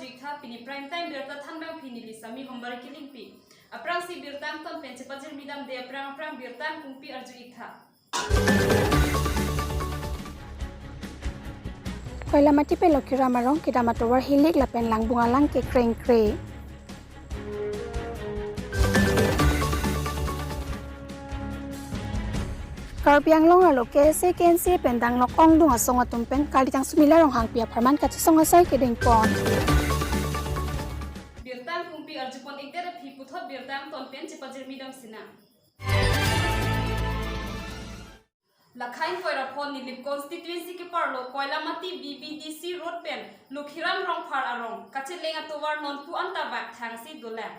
arjuikha pini prime time birta thangbang pini lisami hombar killing pi aprang si birtam tom penche pajir midam de aprang birtam kungpi arjuikha Koila mati pe lokira marong kita matowar hilik lapen lang bungalang ke kreng kre. Karbi anglong alo KNC pendang nok ong dung asong atumpen kali tang sumila rong hang pia parman ka song asai ke deng pon. Birtam kungpi arjupon ikdera phi puthot birtam ton pen chepajir midam sina. Lakhain koira phone nilip constituency ke parlo koila mati BBDC road pen lukhiram rong phar arong kachelenga towar non pu anta bak thangsi dola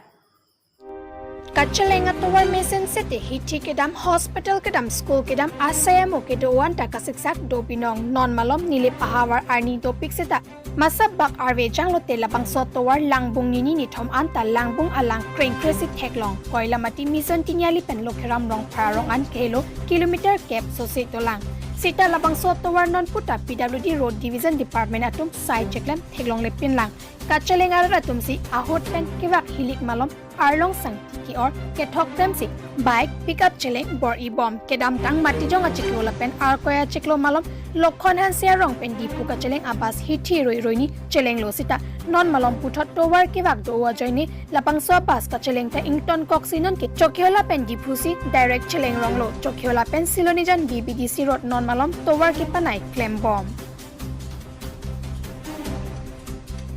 Kachelenga towar mesen sete hiti kedam hospital kedam school kedam asayamo kedoan ta kasiksak do binong non malom nilip ahawar arni topik seta masab bak arve janglote labang so towar langbung nini ni thom anta langbung alang kreng kresi theklong koila mati mission tinyali pen lokhiram rong pharong an kilo kilometer cap so se tolang sita labang so towar non puta PWD road division department atum side checklam theklong lepin lang kachelenga ratum si ahot pen kiwak hilik malom arlong sang ki or kethok tem si bike pickup cheleng bor I bomb kedam tang mati jong achiklo lapen ar koya chiklo malom lokhon han sia rong pen dipu ka cheleng abas hithi roi roi ni cheleng lo sita non malom puthot tower kiwak do wa joini lapang so bas ka cheleng ta ington koksinon ki chokyola pen dipu si direct cheleng rong lo chokyola pen silonijan BBDC road non malom tower ki panai claim bomb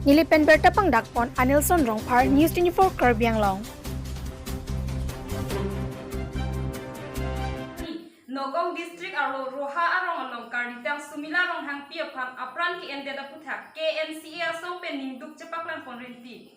Nilipen berta pangdak pon Anilson Rongpar News.News Karbi Anglong. Nogong district aro roha arong along karitang sumila rong hang pia phang apran ki ende da puthak KNCA asong pen ningduk chepaklan pon rinti.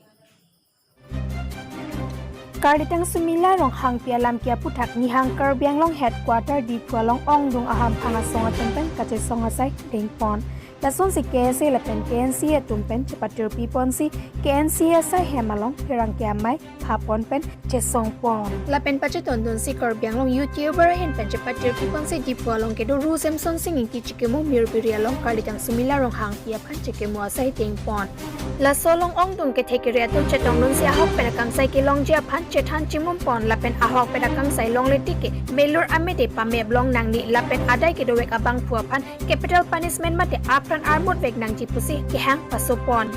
Karitang sumila rong hang pia lam kia puthak ni hang Karbi Anglong headquarter di Kualong ong dung aham phanga songa tempen kache songa sai deng pon. Lason si KNC lapen KNC atumpen cepatir pipon si KNC sa hemalong pirang kiamai hapon pen cesong pon. Lapen pache tondon si Karbi Anglong YouTuber hin pen cepatir pipon si dipualong kedo rusem son singing ki chikemu mirbiri along kalitang sumila rong hang pia pan chikemu asai ting pon. Lasolong ong dung ke thekiri atum chetong nun si ahok pedakam sai ki long jia pan chethan chimum pon lapen ahok pedakam sai long letike melur amede pameb long nangni lapen adai kedo wek abang phua pan capital punishment mate Pran armut vek nang jipusi kehang pasopon.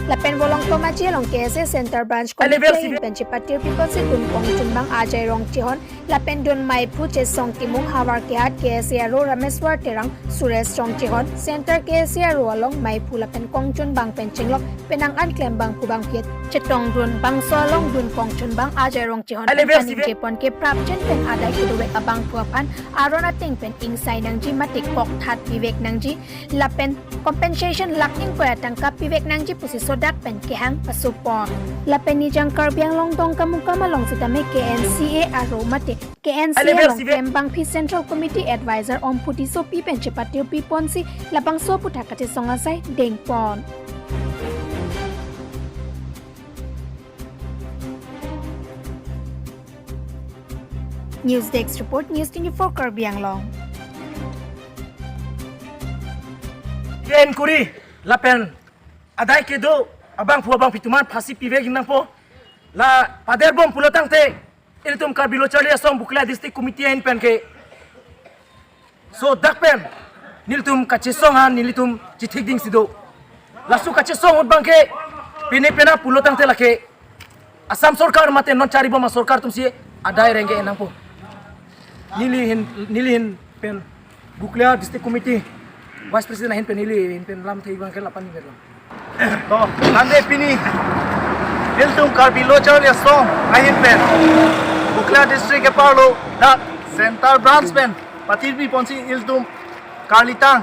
Lapen bolong tomaji long KSA Center Branch Komite penci patir people si dun kong chumbang ajay rong chihon lapen dun mai phu che song timung hawar kehat KSA ro Rameswar terang Suresh rong chihon Center KSA ro along mai phu lapen kong chunbang penchinglok penang an klem bang kubang phiet chetong dun bang solong dun kong chunbang ajay rong chihon paning kepon ke prap chen pen adai kuduwe abang puapan aron ating pen insai nang ji matik kok that vivek nang ji lapen compensation laking ko atang kap vivek nang ji pusi sodak pen kehang pasupon lapen ni jang Karbi Anglong dong kamuka malong sitame KNCA aro mate KNCA long kembang pi Central Committee Advisor om puti so pi pen chepatir pi pon si labang so puta kate songasai deng pon News Desk report News.News Karbi Anglong Yen kuri lapen adai kedo abang pu abang pituman phasi pive ginang po la pader bom pulotang te iltum Karbi lo chali asom bukla district committee en pen ke so dak pen niltum kachesong han nilitum chithik ding sido lasu kachesong ut bang ke pene pena pulotang te lake asam sarkar mate non chari bom sarkar tum si adai renge enang po nilihin pen bukla district committee Vice President hin penili hin pen lam thei bang ke lapan ni lam to lande pini iltum Karbi lo chali asom ahin pen bukla district ke parlo da center branch pen patirbi ponsi iltum Karlitang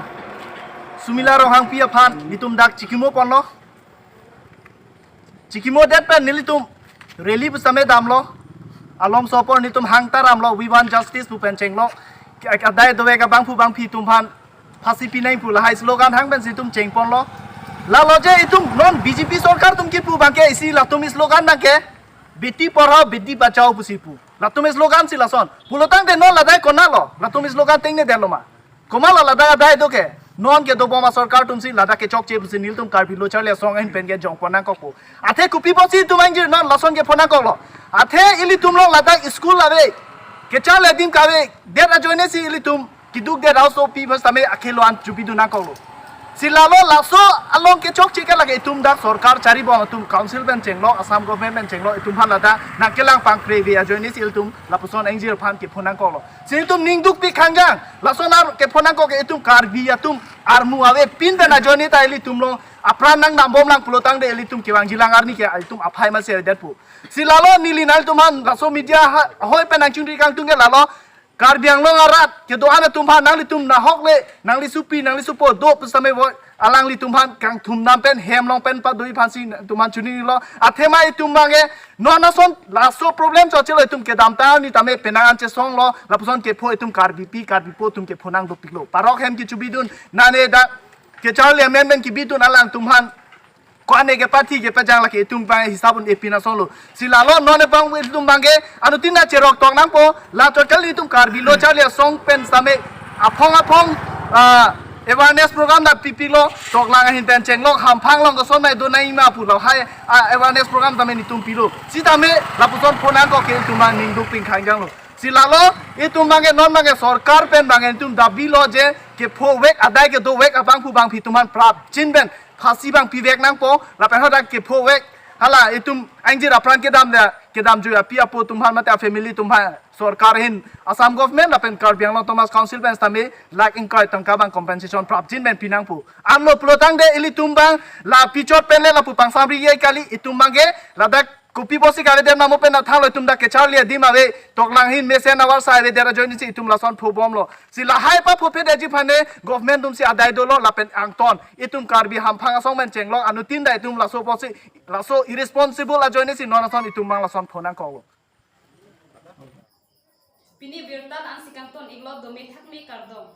sumila ro hang pia phan nitum dak chikimo ponlo chikimo det pen nilitum rally bu same damlo alom sopor nitum hang taram lo we want justice pu pen chenglo adai dowe ka bang phi tum phan phasi pinai pu la hai slogan hang ben situm cheng ponlo la loje itum non BJP sarkar tum ki pu bangke isi la tum slogan na ke Beti पढ़ाओ बेटी बचाओ पुसिपु लातुम स्लोगान सिलासन पुलोतांग de non la dai konalo latum slogan tengne deloma komala la dai dai doke non ke do boma sarkar tum si lada ke chok che busi nil tum karbi lo charle song en pen ke jong pona ko ko athe kupi bosi tum angir non lason ke pona ko lo athe ili tum lo lada school lave ke chale dim kawe der ajoine si ili tum kiduk de rauso pi bas tame akhelo an chupi du na ko lo silalo laso along ke chok che ke lage tum dak sarkar chari bo tum council ben chenglo assam government ben chenglo tum phan lada na kelang pang previ ajoine si il tum lapuson angir phan ke pona ko lo sin tum ning duk pi khangjang lasonar ke pona ko ke tum karbi atum armu ave pin ben ajoine ta ili tum lo apran nang nambom lang pulotang de ili tum kiwang jilang arni ke ali tum aphai ma se detpu silalo nilinal tuman laso media hoi pen ang chungri kang tungge lalo karbiang long arat ke do ana tumhan nang li tum na hokle nang li supi nang li supo do pusame wo alang li tumhan kang tum nam pen hem long pen pa dui phansi tumhan chuni lo athema i tumbange no na son laso problem cho chelo tum ke dam ta ni tame penang che song lo lapuson ke pho tum karbi po tum ke phonang do piklo parok hem ki chubidun nane da ke charle amendment ki bidun alang tumhan kone ke parti ke pajang laki tum bang hisabun epina solo silalo none bang tum bange anu tinda cherok tong nang po la totally tum karbi lo charle song pen same apong awareness program da pipilo tok lang hin pen cheng long hampang long ko son mai do nai ma pu lo hai awareness program tame ni tum pilo si tame la puson phonang ko ke tum man ning du ping khang jang lo silalo itum bange non bange sarkar pen bange tum dabi lo je ke pho wek adai ke do wek abang pu bang phi tuman prap chin ben phasi bang pi wek nang po la pen hoda ke pho wek hala itum angjira pran ke dam ju ya pia po tumhan mata family tumhan sarkar hin assam government la pen karbiang long thomas council ben tame lak inkai tangka bang compensation prap jin ben pinang pu amlo plotang de ili tumbang la pichot pen le la pu pang samri ye kali itum bange la dak kopi bosi kare der namo pen na thalo itum da ke charlia dim ave toklang hin mesen awar sai re der join si itum la son phobom lo sila hai pa phophe de ji phane government tum si adai do lo la pen angton itum karbi ham phang asong men cheng lo anu tin dai tum la so bosi la so irresponsible la join si non son itum mang la son phonang ko Pini virtan ang sikangton iglot domi thakmi kardom